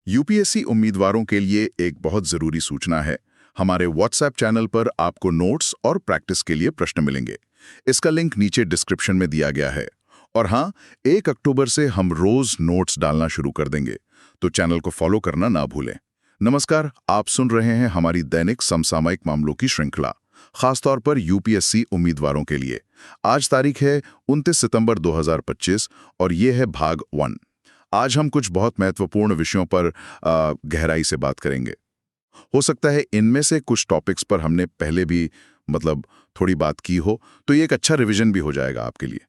UPSC उम्मीदवारों के लिए एक बहुत जरूरी सूचना है। हमारे व्हाट्सएप चैनल पर आपको नोट्स और प्रैक्टिस के लिए प्रश्न मिलेंगे। इसका लिंक नीचे डिस्क्रिप्शन में दिया गया है। और हाँ, 1 अक्टूबर से हम रोज नोट्स डालना शुरू कर देंगे, तो चैनल को फॉलो करना ना भूलें। नमस्कार, आप सुन रहे हैं हमारी दैनिक समसामयिक मामलों की श्रृंखला, खासतौर पर यूपीएससी उम्मीदवारों के लिए। आज तारीख है 29 सितंबर 2025 और ये है भाग 1। आज हम कुछ बहुत महत्वपूर्ण विषयों पर गहराई से बात करेंगे। हो सकता है इनमें से कुछ टॉपिक्स पर हमने पहले भी थोड़ी बात की हो, तो ये एक अच्छा रिवीजन भी हो जाएगा आपके लिए।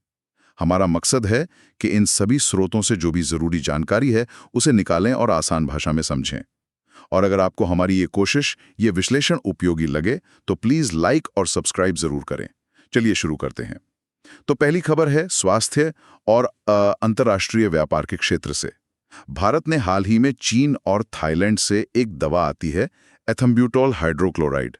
हमारा मकसद है कि इन सभी स्रोतों से जो भी जरूरी जानकारी है उसे निकालें और आसान भाषा में समझें। और अगर आपको हमारी ये कोशिश, ये विश्लेषण उपयोगी लगे तो प्लीज लाइक और सब्सक्राइब जरूर करें। चलिए शुरू करते हैं। तो पहली खबर है स्वास्थ्य और अंतर्राष्ट्रीय व्यापार के क्षेत्र से। भारत ने हाल ही में चीन और थाईलैंड से एक दवा आती है, एथम्ब्यूटोल हाइड्रोक्लोराइड,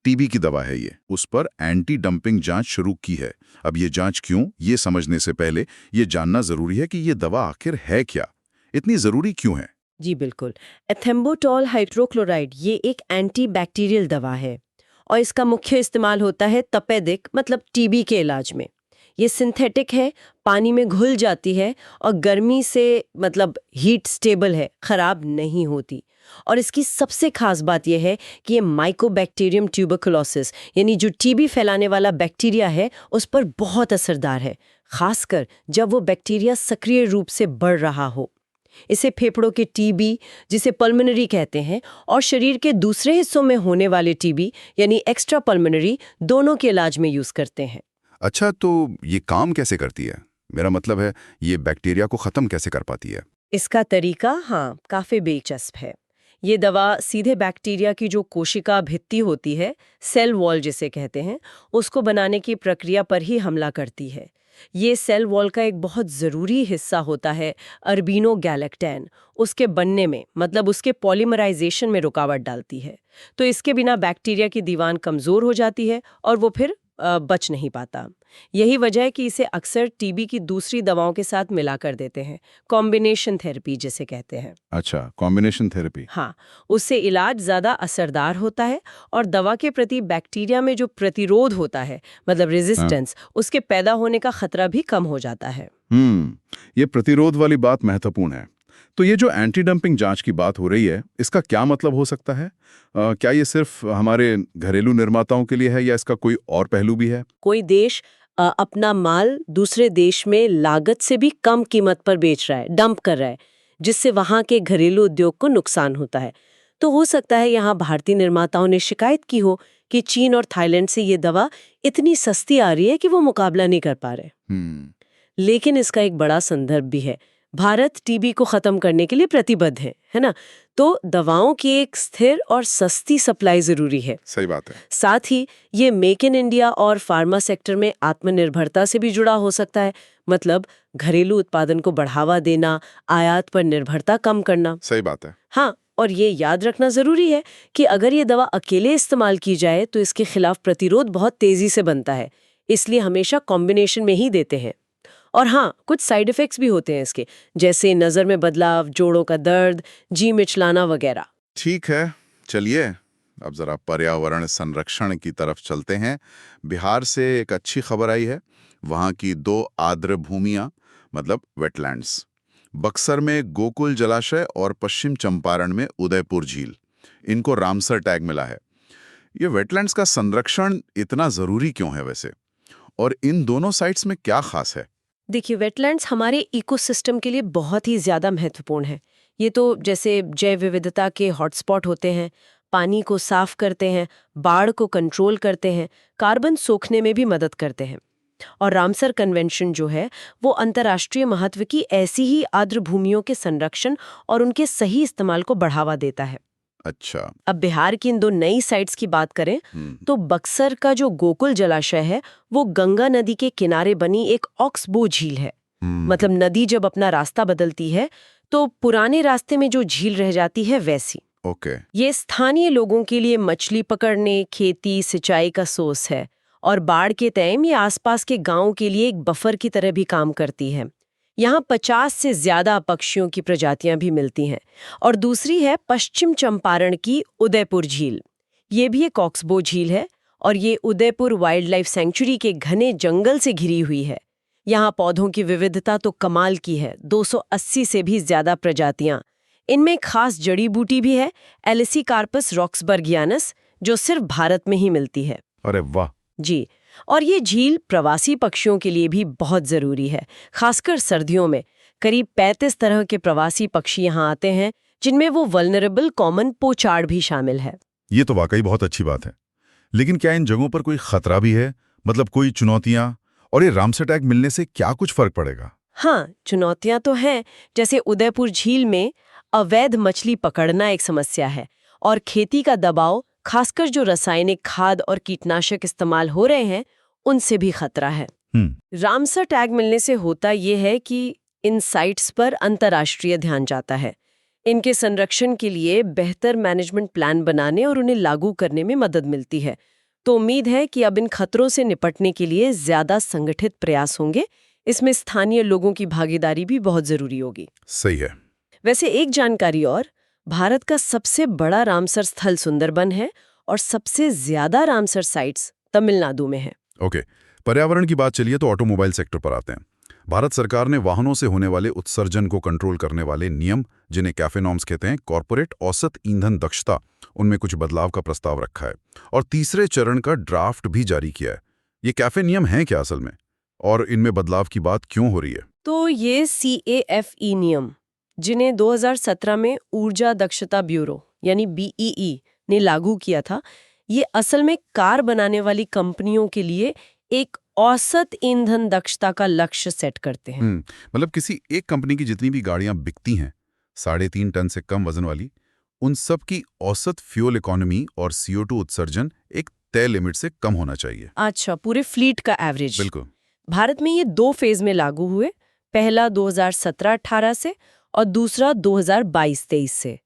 टीबी की दवा है ये, उस पर एंटी डंपिंग जांच शुरू की है। अब ये जांच क्यों, ये समझने से पहले ये जानना जरूरी है कि ये दवा आखिर है क्या, इतनी जरूरी क्यों है। जी बिल्कुल। एथेम्बुटोल हाइड्रोक्लोराइड ये एक एंटी बैक्टीरियल दवा है और इसका मुख्य इस्तेमाल होता है तपेदिक टीबी के इलाज में। ये सिंथेटिक है, पानी में घुल जाती है और गर्मी से हीट स्टेबल है, खराब नहीं होती। और इसकी सबसे खास बात यह है कि ये माइकोबैक्टीरियम ट्यूबरकुलोसिस यानी जो टीबी फैलाने वाला बैक्टीरिया है उस पर बहुत असरदार है, खासकर जब वो बैक्टीरिया सक्रिय रूप से बढ़ रहा हो। इसे फेफड़ों के टीबी, जिसे पल्मोनरी कहते हैं, और शरीर के दूसरे हिस्सों में होने वाले टीबी यानी एक्स्ट्रा पल्मोनरी, दोनों के इलाज में यूज करते हैं। अच्छा, तो ये काम कैसे करती है? मेरा मतलब है, ये बैक्टीरिया को खत्म कैसे कर पाती है? इसका तरीका काफी दिलचस्प है। ये दवा सीधे बैक्टीरिया की जो कोशिका भित्ति होती है, सेल वॉल जिसे कहते हैं, उसको बनाने की प्रक्रिया पर ही हमला करती है। ये सेल वॉल का एक बहुत ज़रूरी हिस्सा होता है अर्बिनोगैलेक्टैन, उसके बनने में उसके पॉलीमराइजेशन में रुकावट डालती है। तो इसके बिना बैक्टीरिया की दीवार कमज़ोर हो जाती है और वो फिर बच नहीं पाता। यही वजह है कि इसे अक्सर टीबी की दूसरी दवाओं के साथ मिला कर देते हैं, कॉम्बिनेशन थेरेपी जिसे कहते हैं। अच्छा, कॉम्बिनेशन थेरेपी। हाँ, उससे इलाज ज़्यादा असरदार होता है और दवा के प्रति बैक्टीरिया में जो प्रतिरोध होता है रेजिस्टेंस, उसके पैदा होने का खतरा भी कम हो जाता है। ये प्रतिरोध वाली बात महत्वपूर्ण है। तो ये जो एंटी डंपिंग जांच की बात हो रही है, इसका क्या मतलब हो सकता है? क्या ये सिर्फ हमारे घरेलू निर्माताओं के लिए है या इसका कोई और पहलू भी है? कोई देश अपना माल दूसरे देश में लागत से भी कम कीमत पर बेच रहा है, डंप कर रहा है, जिससे वहां के घरेलू उद्योग को नुकसान होता है। तो हो सकता है यहाँ भारतीय निर्माताओं ने शिकायत की हो कि चीन और थाईलैंड से ये दवा इतनी सस्ती आ रही है कि वो मुकाबला नहीं कर पा रहे। लेकिन इसका एक बड़ा संदर्भ भी है। भारत टीबी को खत्म करने के लिए प्रतिबद्ध है ना? तो दवाओं की एक स्थिर और सस्ती सप्लाई जरूरी है। सही बात है। साथ ही ये मेक इन इंडिया और फार्मा सेक्टर में आत्मनिर्भरता से भी जुड़ा हो सकता है, घरेलू उत्पादन को बढ़ावा देना, आयात पर निर्भरता कम करना। सही बात है। हाँ, और ये याद रखना जरूरी है कि अगर ये दवा अकेले इस्तेमाल की जाए तो इसके खिलाफ प्रतिरोध बहुत तेजी से बनता है, इसलिए हमेशा कॉम्बिनेशन में ही देते हैं। और हाँ, कुछ साइड इफेक्ट्स भी होते हैं इसके, जैसे नजर में बदलाव, जोड़ों का दर्द, जी मिचलाना वगैरह। ठीक है, चलिए अब जरा पर्यावरण संरक्षण की तरफ चलते हैं। बिहार से एक अच्छी खबर आई है। वहां की 2 आर्द्र भूमियां वेटलैंड्स, बक्सर में गोकुल जलाशय और पश्चिम चंपारण में उदयपुर झील, इनको रामसर टैग मिला है। ये वेटलैंड्स का संरक्षण इतना जरूरी क्यों है वैसे, और इन दोनों साइट्स में क्या खास है? देखिए, वेटलैंड्स हमारे इकोसिस्टम के लिए बहुत ही ज़्यादा महत्वपूर्ण है। ये तो जैसे जैव विविधता के हॉटस्पॉट होते हैं, पानी को साफ करते हैं, बाढ़ को कंट्रोल करते हैं, कार्बन सोखने में भी मदद करते हैं। और रामसर कन्वेंशन जो है वो अंतर्राष्ट्रीय महत्व की ऐसी ही आर्द्र भूमियों के संरक्षण और उनके सही इस्तेमाल को बढ़ावा देता है। अच्छा। अब बिहार की इन 2 नई साइट्स की बात करें तो बक्सर का जो गोकुल जलाशय है वो गंगा नदी के किनारे बनी एक ऑक्सबो झील है। नदी जब अपना रास्ता बदलती है तो पुराने रास्ते में जो झील रह जाती है वैसी। ओके। ये स्थानीय लोगों के लिए मछली पकड़ने, खेती, सिंचाई का सोर्स है और बाढ़ के टाइम ये आसपास के गांवों के लिए एक बफर की तरह भी काम करती है। यहाँ 50 से ज्यादा पक्षियों की प्रजातियां भी मिलती हैं। और दूसरी है पश्चिम चंपारण की उदयपुर झील। ये भी एक ऑक्सबो झील है और ये उदयपुर वाइल्ड लाइफ सेंचुरी के घने जंगल से घिरी हुई है। यहाँ पौधों की विविधता तो कमाल की है, 280 से भी ज्यादा प्रजातियां। इनमें एक खास जड़ी बूटी भी है, एलिसीकार्पस रॉक्सबर्गियानस, जो सिर्फ भारत में ही मिलती है। अरे वाह। जी, और ये झील प्रवासी पक्षियों के लिए भी बहुत जरूरी है, खासकर सर्दियों में। करीब 35 तरह के प्रवासी पक्षी यहाँ आते हैं, जिनमें वो वल्नरेबल कॉमन पोचार्ड भी शामिल है। ये तो वाकई बहुत अच्छी बात है। लेकिन क्या इन जगहों पर कोई खतरा भी है? मतलब कोई चुनौतियां? और ये रामसर टैग मिलने से क्या कुछ फर्क पड़ेगा? हाँ, चुनौतियां तो हैं। जैसे उदयपुर झील में अवैध मछली पकड़ना एक समस्या है, और खेती का दबाव, खासकर जो रासायनिक खाद और कीटनाशक इस्तेमाल हो रहे हैं, उनसे भी खतरा है। रामसर टैग मिलने से होता ये है कि इन साइट्स पर अंतर्राष्ट्रीय ध्यान जाता है। इनके संरक्षण के लिए बेहतर मैनेजमेंट प्लान बनाने और उन्हें लागू करने में मदद मिलती है। तो उम्मीद है कि अब इन खतरों से निपटने के लिए ज्यादा संगठित प्रयास होंगे। इसमें स्थानीय लोगों की भागीदारी भी बहुत जरूरी होगी। सही है। वैसे एक जानकारी और, भारत का सबसे बड़ा रामसर स्थल सुंदरबन है और सबसे ज्यादा रामसर साइट्स तमिलनाडु में है। ओके, पर्यावरण की बात चलिए तो ऑटोमोबाइल सेक्टर पर आते हैं। भारत सरकार ने वाहनों से होने वाले उत्सर्जन को कंट्रोल करने वाले नियम, जिन्हें कैफे नॉर्म्स कहते हैं, कॉर्पोरेट औसत ईंधन दक्षता, उनमें कुछ बदलाव का प्रस्ताव रखा है और तीसरे चरण का ड्राफ्ट भी जारी किया है। ये कैफे नियम हैं क्या असल में, और इनमें बदलाव की बात क्यों हो रही है? तो ये CAFE नियम, जिन्हें 2017 में ऊर्जा दक्षता ब्यूरो यानी BEE ने लागू किया था, ये असल में कार बनाने वाली कंपनियों के लिए एक औसत ईंधन दक्षता का लक्ष्य सेट करते हैं। मतलब किसी एक कंपनी की जितनी भी गाड़ियां बिकती हैं 3.5 टन से कम वजन वाली, उन सब की औसत फ्यूल इकोनॉमी और CO2 उत्सर्जन एक तय लिमिट से कम होना चाहिए। अच्छा, पूरे फ्लीट का एवरेज। बिल्कुल। भारत में ये 2 फेज में लागू हुए, पहला 2017-18 से और दूसरा 2022-23 से।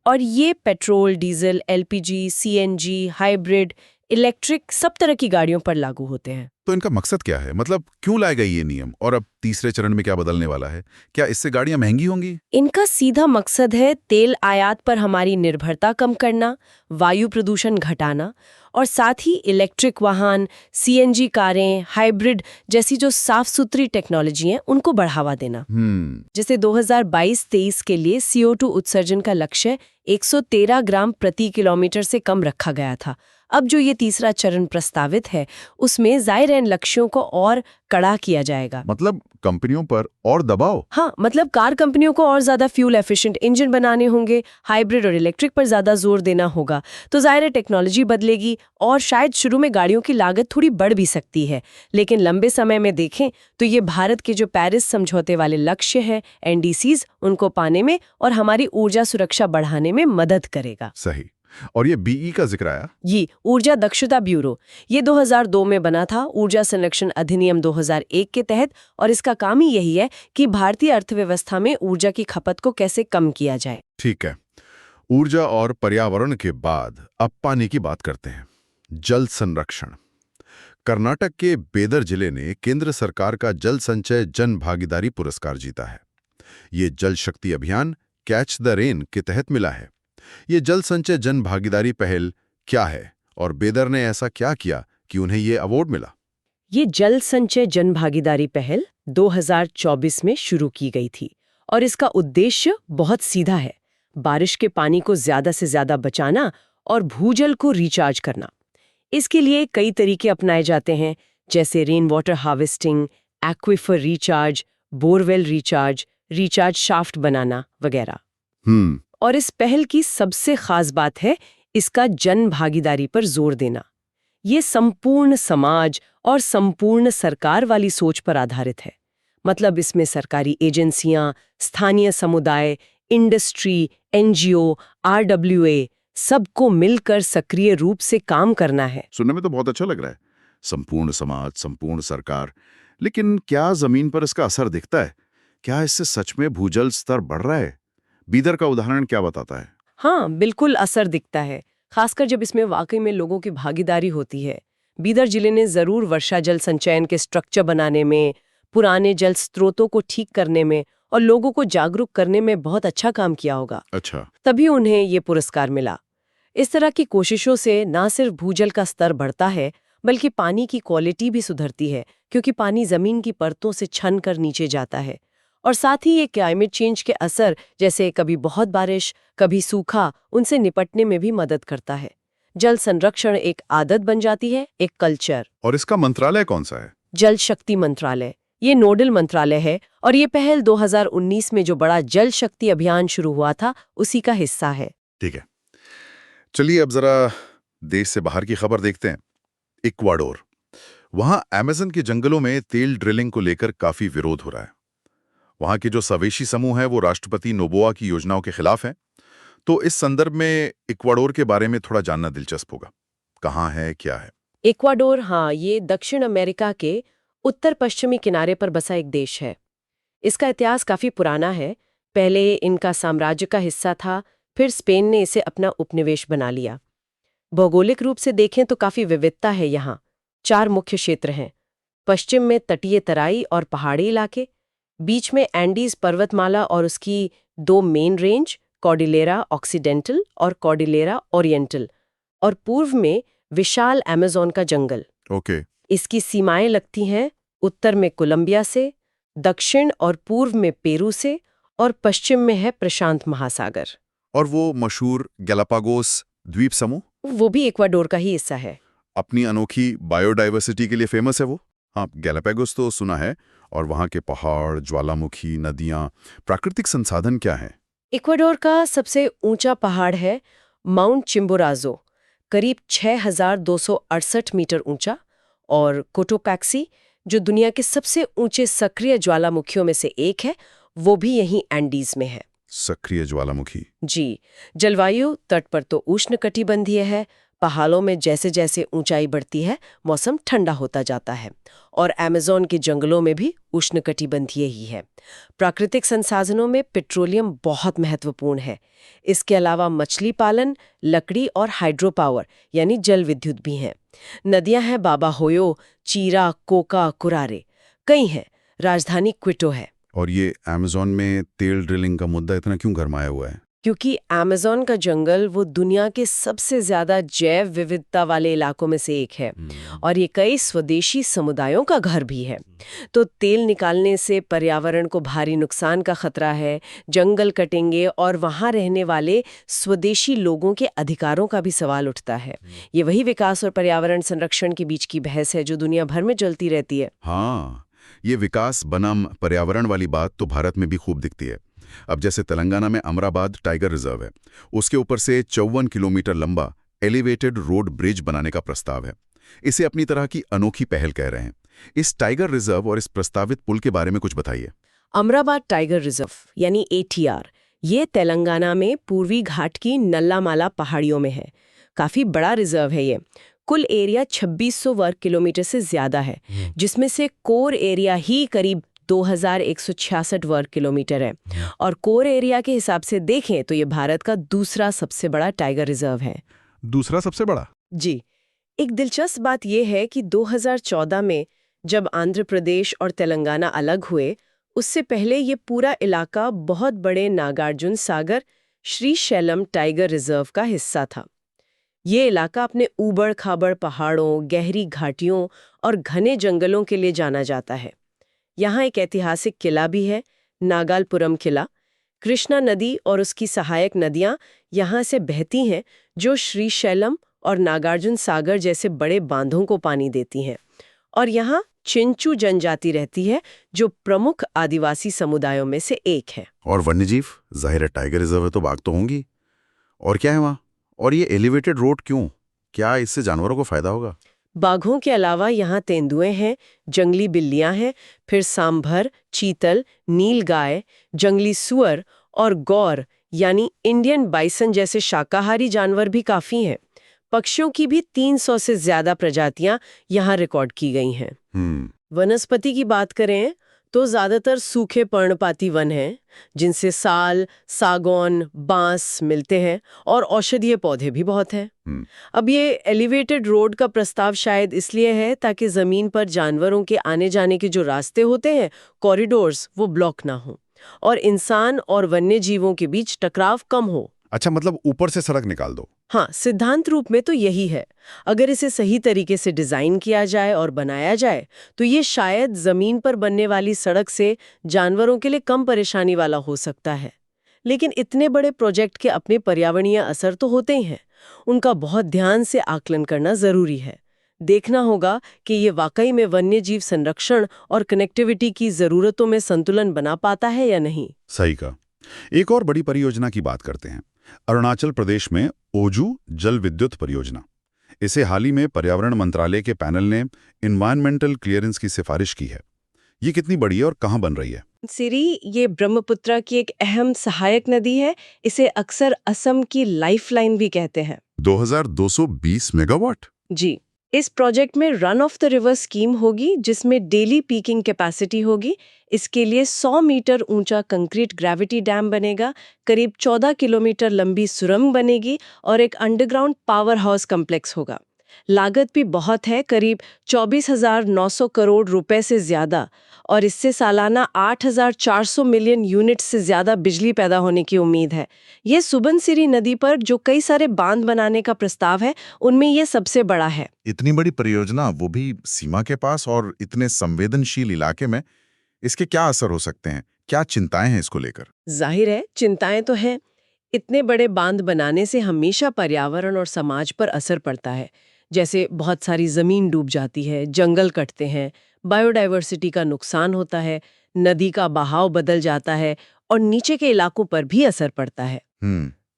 और ये petrol, diesel, LPG, CNG, hybrid, electric सब तरह की गाड़ियों पर लागू होते हैं। तो इनका मकसद क्या है? मतलब क्यों लाए गए ये नियम, और अब तीसरे चरण में क्या बदलने वाला है? क्या इससे गाड़ियां महंगी होंगी? इनका सीधा मकसद है तेल आयात पर हमारी निर्भरता कम करना, वायु प्रदूषण घटाना, और साथ ही इलेक्ट्रिक वाहन, CNG कारें, हाइब्रिड जैसी जो साफ सुथरी टेक्नोलॉजी हैं, उनको बढ़ावा देना। जैसे 2022-23 के लिए CO2 उत्सर्जन का लक्ष्य 113 ग्राम प्रति किलोमीटर से कम रखा गया था। अब जो ये तीसरा चरण प्रस्तावित है, उसमें जाहिर इन लक्ष्यों को और कड़ा किया जाएगा। मतलब कंपनियों पर और दबाव? हाँ, मतलब कार कंपनियों को और ज्यादा फ्यूल एफिशिएंट इंजन बनाने होंगे, हाइब्रिड और इलेक्ट्रिक पर ज्यादा जोर देना होगा। तो जाहिर है टेक्नोलॉजी बदलेगी और शायद शुरू में गाड़ियों की लागत थोड़ी बढ़ भी सकती है, लेकिन लंबे समय में देखें तो ये भारत के जो पेरिस समझौते वाले लक्ष्य है, NDCs, उनको पाने में और हमारी ऊर्जा सुरक्षा बढ़ाने में मदद करेगा। सही। और ये BE का जिक्र आया? ये ऊर्जा दक्षता ब्यूरो, ये 2002 में बना था ऊर्जा संरक्षण अधिनियम 2001 के तहत, और इसका काम ही यही है कि भारतीय अर्थव्यवस्था में ऊर्जा की खपत को कैसे कम किया जाए। ठीक है। ऊर्जा और पर्यावरण के बाद अब पानी की बात करते हैं। जल संरक्षण। कर्नाटक के बेदर जिले ने केंद्र सरकार का जल संचय जन भागीदारी पुरस्कार जीता है। ये जल शक्ति अभियान कैच द रेन के तहत मिला है। ये जल संचय जन भागीदारी पहल क्या है, और बेदर ने ऐसा क्या किया कि उन्हें ये अवार्ड मिला? ये जल संचय जन भागीदारी पहल 2024 में शुरू की गई थी और इसका उद्देश्य बहुत सीधा है, बारिश के पानी को ज्यादा से ज्यादा बचाना और भूजल को रिचार्ज करना। इसके लिए कई तरीके अपनाए जाते हैं, जैसे rain water harvesting, aquifer recharge, borewell recharge, recharge shaft बनाना वगैरह। और इस पहल की सबसे खास बात है इसका जन भागीदारी पर जोर देना। ये संपूर्ण समाज और संपूर्ण सरकार वाली सोच पर आधारित है। मतलब इसमें सरकारी एजेंसियां, स्थानीय समुदाय, इंडस्ट्री, NGO, RWA सबको मिलकर सक्रिय रूप से काम करना है। सुनने में तो बहुत अच्छा लग रहा है, संपूर्ण समाज, संपूर्ण सरकार। लेकिन क्या जमीन पर इसका असर दिखता है? क्या इससे सच में भूजल स्तर बढ़ रहा है? बीदर का उदाहरण क्या बताता है? हाँ, बिल्कुल असर दिखता है, खासकर जब इसमें वाकई में लोगों की भागीदारी होती है। बीदर जिले ने जरूर वर्षा जल संचयन के स्ट्रक्चर बनाने में, पुराने जल स्रोतों को ठीक करने में और लोगों को जागरूक करने में बहुत अच्छा काम किया होगा। अच्छा। तभी उन्हें ये पुरस्कार मिला। इस तरह की कोशिशों से ना सिर्फ भूजल का स्तर बढ़ता है, बल्कि पानी की क्वालिटी भी सुधरती है, क्योंकि पानी जमीन की परतों से छन कर नीचे जाता है। और साथ ही ये क्लाइमेट चेंज के असर, जैसे कभी बहुत बारिश, कभी सूखा, उनसे निपटने में भी मदद करता है। जल संरक्षण एक आदत बन जाती है, एक कल्चर। और इसका मंत्रालय कौन सा है? जल शक्ति मंत्रालय ये नोडल मंत्रालय है, और ये पहल 2019 में जो बड़ा जल शक्ति अभियान शुरू हुआ था, उसी का हिस्सा है। ठीक है, चलिए अब जरा देश से बाहर की खबर देखते हैं। इक्वाडोर, वहां अमेज़न के जंगलों में तेल ड्रिलिंग को लेकर काफी विरोध हो रहा है। वहां के जो स्वदेशी समूह है वो राष्ट्रपति नोबोआ की योजनाओं के खिलाफ हैं। तो इस संदर्भ में इक्वाडोर के बारे में थोड़ा जानना दिलचस्प होगा। कहाँ है, क्या है? इक्वाडोर, हाँ, ये दक्षिण अमेरिका के उत्तर पश्चिमी किनारे पर बसा एक देश है। इसका इतिहास काफी पुराना है। पहले इनका साम्राज्य का हिस्सा था, फिर स्पेन ने इसे अपना उपनिवेश बना लिया। भौगोलिक रूप से देखें तो काफी विविधता है यहाँ। 4 मुख्य क्षेत्र हैं। पश्चिम में तटीय तराई और पहाड़ी इलाके, बीच में एंडीज पर्वतमाला और उसकी 2 मेन रेंज, कॉर्डिलेरा ऑक्सीडेंटल और कॉर्डिलेरा ओरिएंटल, और पूर्व में विशाल अमेज़न का जंगल। ओके। इसकी सीमाएं लगती हैं उत्तर में कोलंबिया से, दक्षिण और पूर्व में पेरू से, और पश्चिम में है प्रशांत महासागर। और वो मशहूर गैलापागोस द्वीप समूह, वो भी इक्वाडोर का ही हिस्सा है। अपनी अनोखी बायोडाइवर्सिटी के लिए फेमस है वो। हाँ, गैलापागोस तो सुना है। और वहाँ के पहाड़, ज्वालामुखी, नदियाँ, प्राकृतिक संसाधन क्या हैं? इक्वाडोर का सबसे ऊंचा पहाड़ है माउंट चिम्बोराजो, करीब 6,268 मीटर ऊंचा, और कोटोपैक्सी, जो दुनिया के सबसे ऊंचे सक्रिय ज्वालामुखियों में से एक है, वो भी यहीं एंडीज में है। सक्रिय ज्वालामुखी। जी। जलवायु तट पर तो उष्णकटिबंधीय है। पहाड़ों में जैसे जैसे ऊंचाई बढ़ती है, मौसम ठंडा होता जाता है, और अमेज़न के जंगलों में भी उष्णकटिबंधीय ही है। प्राकृतिक संसाधनों में पेट्रोलियम बहुत महत्वपूर्ण है। इसके अलावा मछली पालन, लकड़ी और हाइड्रो पावर यानी जल विद्युत भी हैं। नदियां हैं बाबा होयो, चीरा, कोका, कुरारे, कई हैं। राजधानी क्विटो है। और ये अमेज़न में तेल ड्रिलिंग का मुद्दा इतना क्यों गरमाया हुआ है? क्योंकि अमेज़न का जंगल वो दुनिया के सबसे ज्यादा जैव विविधता वाले इलाकों में से एक है, और ये कई स्वदेशी समुदायों का घर भी है। तो तेल निकालने से पर्यावरण को भारी नुकसान का खतरा है, जंगल कटेंगे और वहाँ रहने वाले स्वदेशी लोगों के अधिकारों का भी सवाल उठता है। ये वही विकास और पर्यावरण संरक्षण के बीच की बहस है जो दुनिया भर में चलती रहती है। हाँ, ये विकास बनाम पर्यावरण वाली बात तो भारत में भी खूब दिखती है। अब जैसे तेलंगाना में अमराबाद टाइगर रिजर्व है, उसके ऊपर से 54 किलोमीटर लंबा एलिवेटेड रोड ब्रिज बनाने का प्रस्ताव है। इसे अपनी तरह की अनोखी पहल कह रहे हैं। इस टाइगर रिजर्व और इस प्रस्तावित पुल के बारे में कुछ बताइए। अमराबाद टाइगर रिजर्व यानी ATR, ये तेलंगाना में पूर्वी घाट की नल्लामाला पहाड़ियों में है। काफी बड़ा रिजर्व है ये। कुल एरिया 2600 वर्ग किलोमीटर से ज्यादा है, जिसमें से कोर एरिया ही करीब 2166 वर्ग किलोमीटर है। और कोर एरिया के हिसाब से देखें तो ये भारत का दूसरा सबसे बड़ा टाइगर रिजर्व है। दूसरा सबसे बड़ा? जी। एक दिलचस्प बात यह है कि 2014 में जब आंध्र प्रदेश और तेलंगाना अलग हुए, उससे पहले ये पूरा इलाका बहुत बड़े नागार्जुन सागर श्रीशैलम टाइगर रिजर्व का हिस्सा था। ये इलाका अपने ऊबड़ खाबड़ पहाड़ों, गहरी घाटियों और घने जंगलों के लिए जाना जाता है। यहाँ एक ऐतिहासिक किला भी है, नागालपुरम किला। कृष्णा नदी और उसकी सहायक नदियाँ यहाँ से बहती हैं, जो श्रीशैलम और नागार्जुन सागर जैसे बड़े बांधों को पानी देती हैं। और यहाँ चिंचू जनजाति रहती है, जो प्रमुख आदिवासी समुदायों में से एक है। और वन्यजीव? जाहिर है टाइगर रिजर्व है तो बाघ तो होंगी। और क्या है वहाँ? और ये एलिवेटेड रोड क्यों? क्या इससे जानवरों को फायदा होगा? बाघों के अलावा यहाँ तेंदुए हैं, जंगली बिल्लियां हैं, फिर सांभर, चीतल, नीलगाय, जंगली सुअर और गौर यानी इंडियन बाइसन जैसे शाकाहारी जानवर भी काफी हैं। पक्षियों की भी 300 से ज्यादा प्रजातियां यहाँ रिकॉर्ड की गई हैं। वनस्पति की बात करें तो ज़्यादातर सूखे पर्णपाती वन हैं, जिनसे साल, सागौन, बांस मिलते हैं और औषधीय पौधे भी बहुत हैं। अब ये एलिवेटेड रोड का प्रस्ताव शायद इसलिए है ताकि ज़मीन पर जानवरों के आने जाने के जो रास्ते होते हैं, कॉरिडोर्स, वो ब्लॉक ना हो और इंसान और वन्य जीवों के बीच टकराव कम हो। अच्छा, मतलब ऊपर से सड़क निकाल दो। हाँ, सिद्धांत रूप में तो यही है। अगर इसे सही तरीके से डिजाइन किया जाए और बनाया जाए तो ये शायद जमीन पर बनने वाली सड़क से जानवरों के लिए कम परेशानी वाला हो सकता है। लेकिन इतने बड़े प्रोजेक्ट के अपने पर्यावरणीय असर तो होते ही हैं। उनका बहुत ध्यान से आकलन करना जरूरी है। देखना होगा कि ये वाकई में वन्य जीव संरक्षण और कनेक्टिविटी की जरूरतों में संतुलन बना पाता है या नहीं। सही कहा। एक और बड़ी परियोजना की बात करते हैं। अरुणाचल प्रदेश में ओजू जल विद्युत परियोजना। इसे हाल ही में पर्यावरण मंत्रालय के पैनल ने एनवायरमेंटल क्लियरेंस की सिफारिश की है। ये कितनी बड़ी है और कहाँ बन रही है? सिरी, ये ब्रह्मपुत्र की एक अहम सहायक नदी है। इसे अक्सर असम की लाइफलाइन भी कहते हैं। 2220 मेगावाट। जी, इस प्रोजेक्ट में run of the river scheme होगी, जिसमें डेली पीकिंग कैपेसिटी होगी। इसके लिए 100 मीटर ऊंचा कंक्रीट ग्रेविटी डैम बनेगा, करीब 14 किलोमीटर लंबी सुरंग बनेगी और एक अंडरग्राउंड पावर हाउस कॉम्प्लेक्स होगा। लागत भी बहुत है, करीब 24,900 करोड़ रुपए से ज्यादा, और इससे सालाना 8,400 मिलियन यूनिट से ज्यादा बिजली पैदा होने की उम्मीद है। ये सुबनसिरी नदी पर जो कई सारे बांध बनाने का प्रस्ताव है, उनमें ये सबसे बड़ा है। इतनी बड़ी परियोजना, वो भी सीमा के पास और इतने संवेदनशील इलाके में, इसके क्या असर हो सकते हैं? क्या चिंताएं हैं इसको लेकर? जाहिर है, चिंताएं तो हैं। इतने बड़े बांध बनाने से हमेशा पर्यावरण और समाज पर असर पड़ता है। जैसे बहुत सारी जमीन डूब जाती है, जंगल कटते हैं, बायोडायवर्सिटी का नुकसान होता है, नदी का बहाव बदल जाता है और नीचे के इलाकों पर भी असर पड़ता है।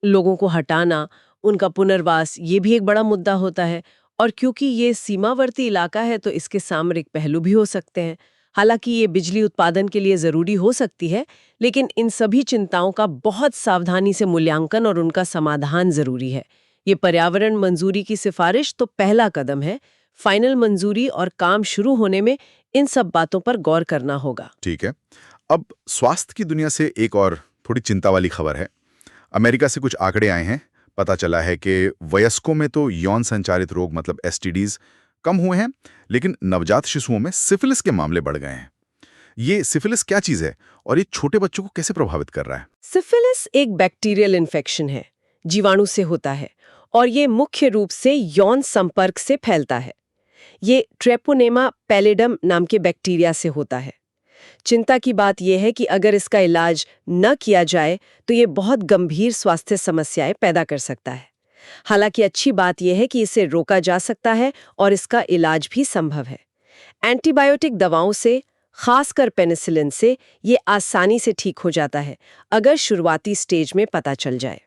लोगों को हटाना, उनका पुनर्वास, ये भी एक बड़ा मुद्दा होता है। और क्योंकि ये सीमावर्ती इलाका है तो इसके सामरिक पहलू भी हो सकते हैं। हालांकि ये बिजली उत्पादन के लिए जरूरी हो सकती है, लेकिन इन सभी चिंताओं का बहुत सावधानी से मूल्यांकन और उनका समाधान जरूरी है। ये पर्यावरण मंजूरी की सिफारिश तो पहला कदम है। फाइनल मंजूरी और काम शुरू होने में इन सब बातों पर गौर करना होगा। ठीक है। अब स्वास्थ्य की दुनिया से एक और थोड़ी चिंता वाली खबर है। अमेरिका से कुछ आंकड़े आए हैं। पता चला है कि वयस्कों में तो यौन संचारित रोग मतलब एसटीडीज कम हुए हैं, लेकिन नवजात शिशुओं में सिफिलिस के मामले बढ़ गए हैं। ये सिफिलिस क्या चीज है और ये छोटे बच्चों को कैसे प्रभावित कर रहा है? सिफिलिस एक बैक्टीरियल इन्फेक्शन है, जीवाणु से होता है और ये मुख्य रूप से यौन संपर्क से फैलता है। ये ट्रेपोनेमा पैलिडम नाम के बैक्टीरिया से होता है। चिंता की बात यह है कि अगर इसका इलाज न किया जाए तो ये बहुत गंभीर स्वास्थ्य समस्याएं पैदा कर सकता है। हालांकि अच्छी बात यह है कि इसे रोका जा सकता है और इसका इलाज भी संभव है। एंटीबायोटिक दवाओं से, खासकर पेनिसिलिन से, ये आसानी से ठीक हो जाता है अगर शुरुआती स्टेज में पता चल जाए।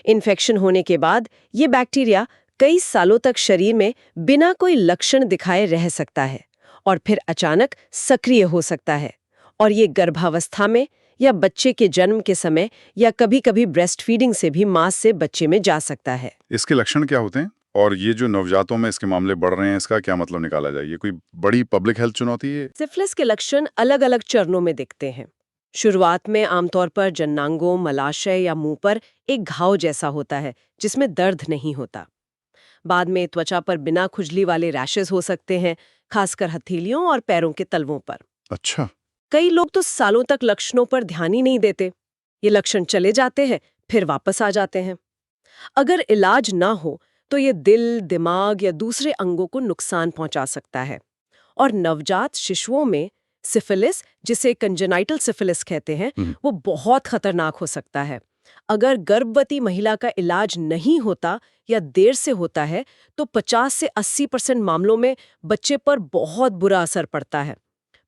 इन्फेक्शन होने के बाद ये बैक्टीरिया कई सालों तक शरीर में बिना कोई लक्षण दिखाए रह सकता है और फिर अचानक सक्रिय हो सकता है, और ये गर्भावस्था में या बच्चे के जन्म के समय या कभी-कभी ब्रेस्ट फीडिंग से भी मां से बच्चे में जा सकता है। इसके लक्षण क्या होते हैं? और ये जो नवजातों में इसके मामले बढ़ रहे हैं, इसका क्या मतलब निकाला जाए? ये कोई बड़ी पब्लिक हेल्थ चुनौती है? सिफिलिस के लक्षण अलग-अलग चरणों में दिखते हैं। शुरुआत में आमतौर पर जन्नांगों, मलाशय या मुंह पर एक घाव जैसा होता है जिसमें दर्द नहीं होता। बाद में त्वचा पर बिना खुजली वाले रैशेस हो सकते हैं, खासकर हथेलियों और पैरों के तलवों पर। अच्छा। कई लोग तो सालों तक लक्षणों पर ध्यान ही नहीं देते। ये लक्षण चले जाते हैं, फिर वापस आ जाते हैं। अगर इलाज ना हो तो ये दिल, दिमाग या दूसरे अंगों को नुकसान पहुंचा सकता है। और नवजात शिशुओं में सिफिलिस, जिसे कंजेनाइटल सिफिलिस कहते हैं, वो बहुत खतरनाक हो सकता है। अगर गर्भवती महिला का इलाज नहीं होता या देर से होता है तो 50 से 80% मामलों में बच्चे पर बहुत बुरा असर पड़ता है।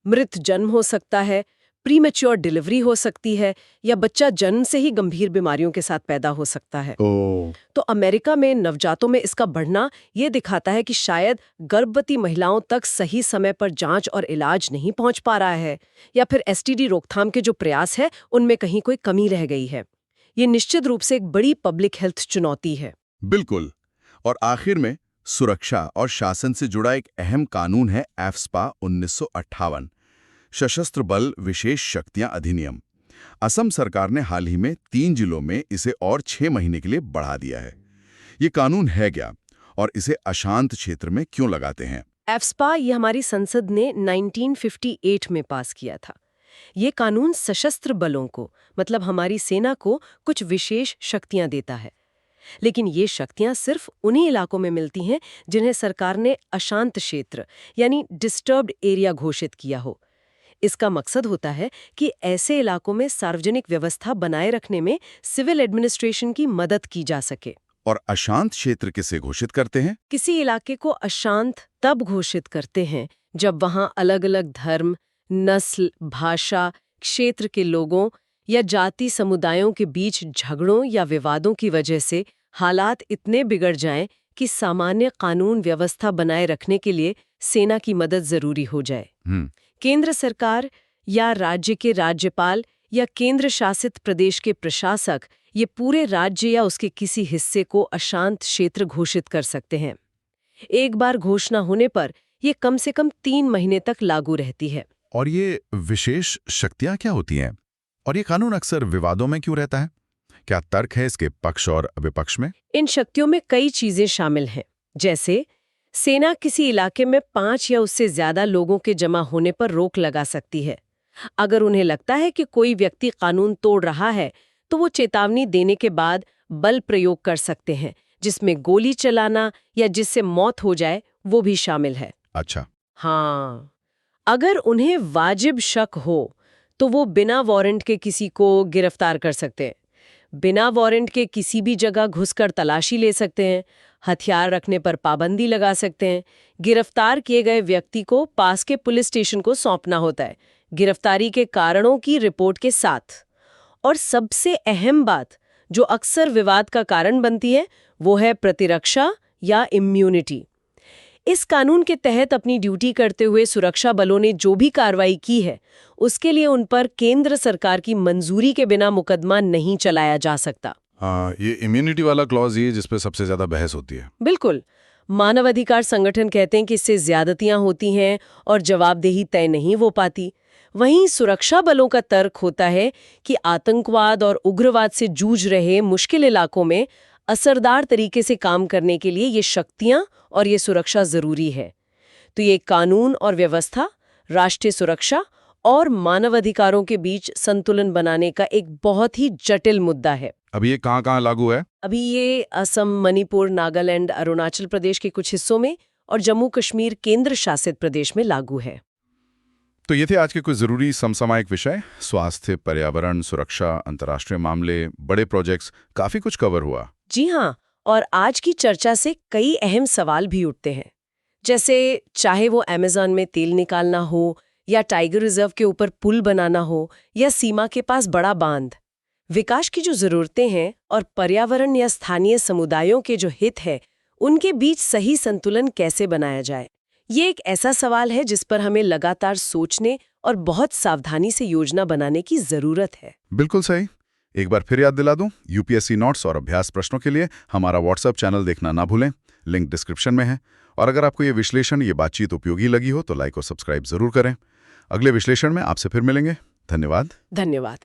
मृत जन्म हो सकता है, प्रीमेच्योर डिलीवरी हो सकती है या बच्चा जन्म से ही गंभीर बीमारियों के साथ पैदा हो सकता है। तो अमेरिका में नवजातों में इसका बढ़ना ये दिखाता है कि शायद गर्भवती महिलाओं तक सही समय पर जांच और इलाज नहीं पहुंच पा रहा है, या फिर एसटीडी रोकथाम के जो प्रयास है उनमें कहीं कोई कमी रह गई है। ये निश्चित रूप से एक बड़ी पब्लिक हेल्थ चुनौती है। बिल्कुल। और आखिर में सुरक्षा और शासन से जुड़ा एक अहम कानून है एफ्स्पा 1958, सशस्त्र बल विशेष शक्तियां अधिनियम। असम सरकार ने हाल ही में 3 जिलों में इसे और 6 महीने के लिए बढ़ा दिया है। ये कानून है क्या और इसे अशांत क्षेत्र में क्यों लगाते हैं? एफ्स्पा ये हमारी संसद ने 1958 में पास किया था। ये कानून सशस्त्र बलों को मतलब हमारी सेना को कुछ विशेष शक्तियां देता है, लेकिन ये शक्तियां सिर्फ उन्हीं इलाकों में मिलती हैं जिन्हें सरकार ने अशांत क्षेत्र यानी डिस्टर्ब्ड एरिया घोषित किया हो। इसका मकसद होता है कि ऐसे इलाकों में सार्वजनिक व्यवस्था बनाए रखने में सिविल एडमिनिस्ट्रेशन की मदद की जा सके। और अशांत क्षेत्र किसे घोषित करते हैं? किसी इलाके को अशांत तब घोषित करते हैं जब वहां अलग-अलग धर्म, नस्ल, भाषा, क्षेत्र के लोगों या जाति समुदायों के बीच झगड़ों या विवादों की वजह से हालात इतने बिगड़ जाएं कि सामान्य कानून व्यवस्था बनाए रखने के लिए सेना की मदद जरूरी हो जाए। केंद्र सरकार या राज्य के राज्यपाल या केंद्र शासित प्रदेश के प्रशासक ये पूरे राज्य या उसके किसी हिस्से को अशांत क्षेत्र घोषित कर सकते हैं। एक बार घोषणा होने पर ये कम से कम 3 महीने तक लागू रहती है। और ये विशेष शक्तियां क्या होती हैं? और ये कानून अक्सर विवादों में क्यों रहता है? क्या तर्क है इसके पक्ष और विपक्ष में? इन शक्तियों में कई चीजें शामिल हैं, जैसे सेना किसी इलाके में 5 या उससे ज्यादा लोगों के जमा होने पर रोक लगा सकती है। अगर उन्हें लगता है कि कोई व्यक्ति कानून तोड़ रहा है तो वो चेतावनी देने के बाद बल प्रयोग कर सकते हैं, जिसमें गोली चलाना या जिससे मौत हो जाए वो भी शामिल है। अच्छा। हाँ, अगर उन्हें वाजिब शक हो तो वो बिना वारंट के किसी को गिरफ्तार कर सकते हैं। बिना वारंट के किसी भी जगह घुसकर तलाशी ले सकते हैं, हथियार रखने पर पाबंदी लगा सकते हैं। गिरफ्तार किए गए व्यक्ति को पास के पुलिस स्टेशन को सौंपना होता है, गिरफ्तारी के कारणों की रिपोर्ट के साथ। और सबसे अहम बात जो अक्सर विवाद का कारण बनती है वो है प्रतिरक्षा या इम्यूनिटी। इस कानून के तहत अपनी ड्यूटी करते हुए सुरक्षा बलों ने जो भी कार्रवाई की है उसके लिए उन पर केंद्र सरकार की मंजूरी के बिना मुकदमा नहीं चलाया जा सकता। ये इम्यूनिटी वाला क्लॉज ये जिस पे सबसे ज्यादा बहस होती है। बिल्कुल, मानवाधिकार संगठन कहते हैं कि इससे ज्यादतियां होती हैं और जवाबदेही तय नहीं हो पाती। वहीं सुरक्षा बलों का तर्क होता है कि आतंकवाद और उग्रवाद से जूझ रहे मुश्किल इलाकों में असरदार तरीके से काम करने के लिए ये शक्तियां और ये सुरक्षा जरूरी है। तो ये कानून और व्यवस्था, राष्ट्रीय सुरक्षा और मानवाधिकारों के बीच संतुलन बनाने का एक बहुत ही जटिल मुद्दा है। अभी ये कहाँ लागू है? अभी ये असम, मणिपुर, नागालैंड, अरुणाचल प्रदेश के कुछ हिस्सों में और जम्मू कश्मीर केंद्र शासित प्रदेश में लागू है। तो ये थे आज के कुछ जरूरी समसामयिक विषय। स्वास्थ्य, पर्यावरण, सुरक्षा, अंतर्राष्ट्रीय मामले, बड़े प्रोजेक्ट्स, काफी कुछ कवर हुआ। जी हाँ, और आज की चर्चा से कई अहम सवाल भी उठते हैं, जैसे चाहे वो अमेज़न में तेल निकालना हो या टाइगर रिजर्व के ऊपर पुल बनाना हो या सीमा के पास बड़ा बांध। विकास की जो जरूरतें हैं और पर्यावरण या स्थानीय समुदायों के जो हित है उनके बीच सही संतुलन कैसे बनाया जाए, ये एक ऐसा सवाल है जिस पर हमें लगातार सोचने और बहुत सावधानी से योजना बनाने की जरूरत है। बिल्कुल सही। एक बार फिर याद दिला दूं, यूपीएससी नोट्स और अभ्यास प्रश्नों के लिए हमारा व्हाट्सएप चैनल देखना ना भूलें, लिंक डिस्क्रिप्शन में है। और अगर आपको ये विश्लेषण, ये बातचीत उपयोगी लगी हो तो लाइक और सब्सक्राइब जरूर करें। अगले विश्लेषण में आपसे फिर मिलेंगे। धन्यवाद। धन्यवाद।